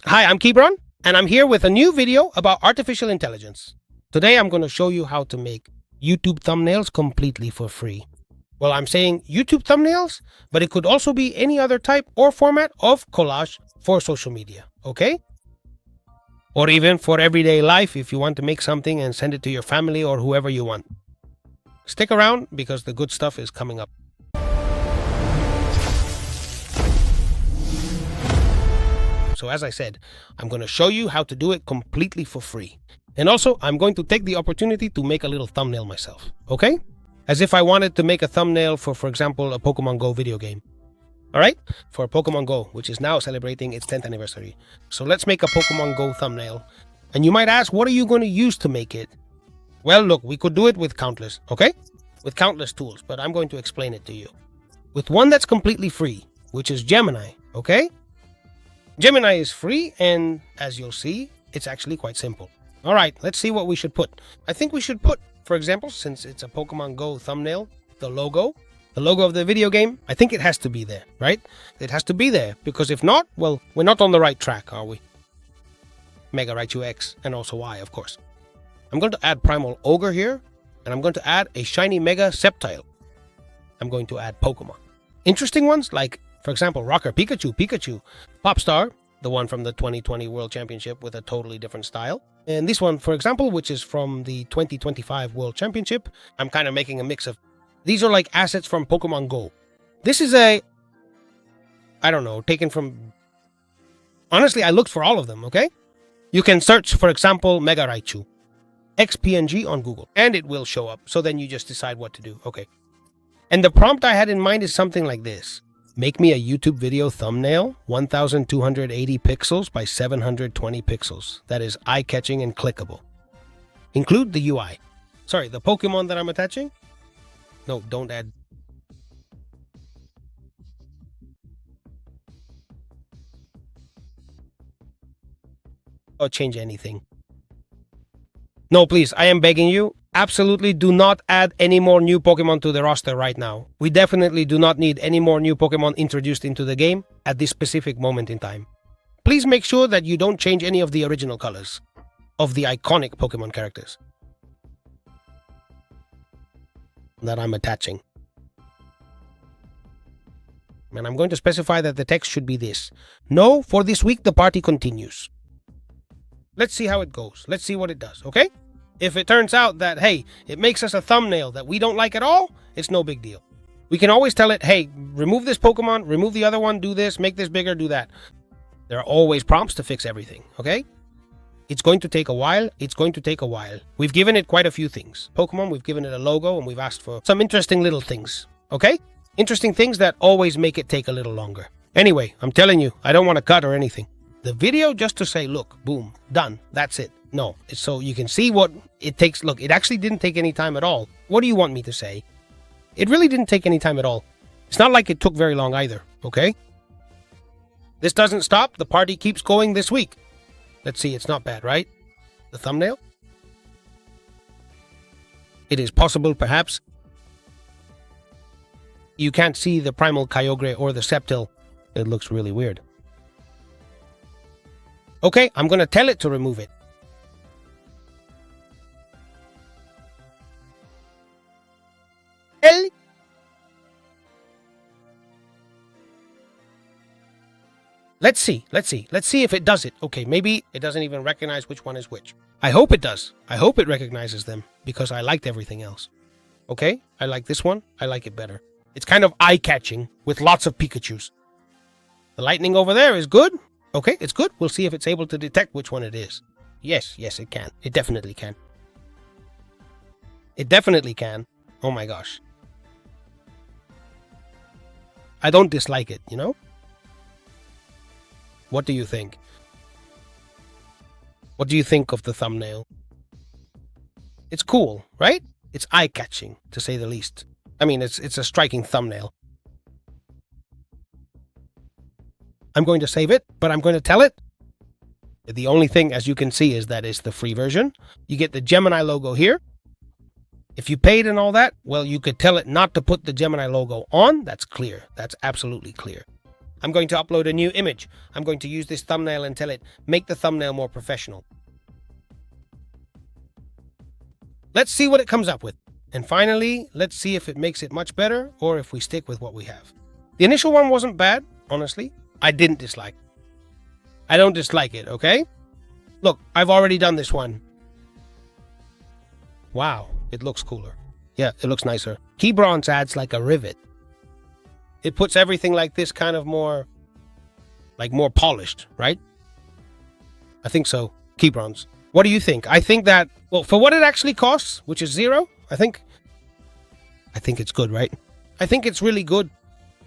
Hi, I'm Kibron, and I'm here with a new video about artificial intelligence. Today I'm going to show you how to make YouTube thumbnails completely for free. Well, I'm saying YouTube thumbnails, but it could also be any other type or format of collage for social media, okay? Or even for everyday life if you want to make something and send it to your family or whoever you want. Stick around because the good stuff is coming up. So as I said, I'm going to show you how to do it completely for free. And also, I'm going to take the opportunity to make a little thumbnail myself, okay? As if I wanted to make a thumbnail for example, a Pokemon Go video game. Alright? For Pokemon Go, which is now celebrating its 10th anniversary. So let's make a Pokemon Go thumbnail. And you might ask, what are you going to use to make it? Well, look, we could do it with countless, okay? With countless tools, but I'm going to explain it to you. With one that's completely free, which is Gemini, okay? Gemini is free, and as you'll see, it's actually quite simple. Alright, let's see what we should put. I think we should put, for example, since it's a Pokemon Go thumbnail, the logo of the video game. I think it has to be there, right? It has to be there, because if not, well, we're not on the right track, are we? Mega Raichu X, and also Y, of course. I'm going to add Primal Ogre here, and I'm going to add a shiny Mega Sceptile. I'm going to add Pokemon. Interesting ones, like, for example, Rocker Pikachu, Popstar, the one from the 2020 World Championship with a totally different style. And this one, for example, which is from the 2025 World Championship, I'm kind of making a mix of... These are like assets from Pokemon Go. This is I don't know, taken from... Honestly, I looked for all of them, okay? You can search, for example, Mega Raichu XPNG on Google, and it will show up. So then you just decide what to do, okay? And the prompt I had in mind is something like this. Make me a YouTube video thumbnail, 1280 pixels by 720 pixels. That is eye-catching and clickable. Include the UI. Sorry, the Pokemon that I'm attaching? No, don't add. Or change anything. No, please, I am begging you. Absolutely do not add any more new Pokemon to the roster right now. We definitely do not need any more new Pokemon introduced into the game at this specific moment in time. Please make sure that you don't change any of the original colors of the iconic Pokemon characters that I'm attaching. And I'm going to specify that the text should be this. No, for this week the party continues. Let's see how it goes. Let's see what it does, okay? If it turns out that, hey, it makes us a thumbnail that we don't like at all, it's no big deal. We can always tell it, hey, remove this Pokemon, remove the other one, do this, make this bigger, do that. There are always prompts to fix everything, okay? It's going to take a while. It's going to take a while. We've given it quite a few things. Pokemon, we've given it a logo, and we've asked for some interesting little things, okay? Interesting things that always make it take a little longer. Anyway, I'm telling you, I don't want to cut or anything. The video just to say, look, boom, done, that's it. No, it's so you can see what it takes. Look, it actually didn't take any time at all. What do you want me to say? It really didn't take any time at all. It's not like it took very long either, okay? This doesn't stop. The party keeps going this week. Let's see, it's not bad, right? The thumbnail? It is possible, perhaps. You can't see the Primal Kyogre or the Sceptile. It looks really weird. Okay, I'm going to tell it to remove it. Let's see if it does it. Okay, maybe it doesn't even recognize which one is which. I hope it does. I hope it recognizes them because I liked everything else. Okay, I like this one. I like it better. It's kind of eye-catching with lots of Pikachus. The lightning over there is good. Okay, it's good. We'll see if it's able to detect which one it is. Yes, it can. It definitely can. It definitely can. Oh my gosh. I don't dislike it, you know? What do you think? What do you think of the thumbnail? It's cool, right? It's eye-catching, to say the least. I mean, it's a striking thumbnail. I'm going to save it, but I'm going to tell it. The only thing, as you can see, is that it's the free version. You get the Gemini logo here. If you paid and all that, well, you could tell it not to put the Gemini logo on. That's clear. That's absolutely clear. I'm going to upload a new image. I'm going to use this thumbnail and tell it, make the thumbnail more professional. Let's see what it comes up with. And finally, let's see if it makes it much better or if we stick with what we have. The initial one wasn't bad, honestly. I didn't dislike it. I don't dislike it, okay? Look, I've already done this one. Wow, it looks cooler. Yeah, it looks nicer. Kibron adds like a rivet. It puts everything like this kind of more polished, right? I think so. Kibron's. What do you think? I think that, well, for what it actually costs, which is $0, I think it's good, right? I think it's really good.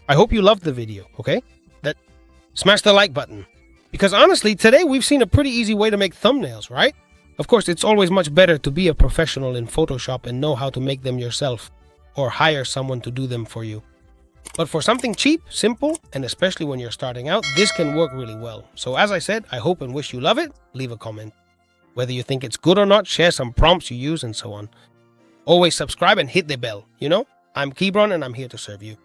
I hope you loved the video, okay? Smash the like button. Because honestly, today we've seen a pretty easy way to make thumbnails, right? Of course, it's always much better to be a professional in Photoshop and know how to make them yourself, or hire someone to do them for you. But for something cheap, simple, and especially when you're starting out, this can work really well. So as I said, I hope and wish you love it. Leave a comment. Whether you think it's good or not, share some prompts you use and so on. Always subscribe and hit the bell, you know? I'm Kibron and I'm here to serve you.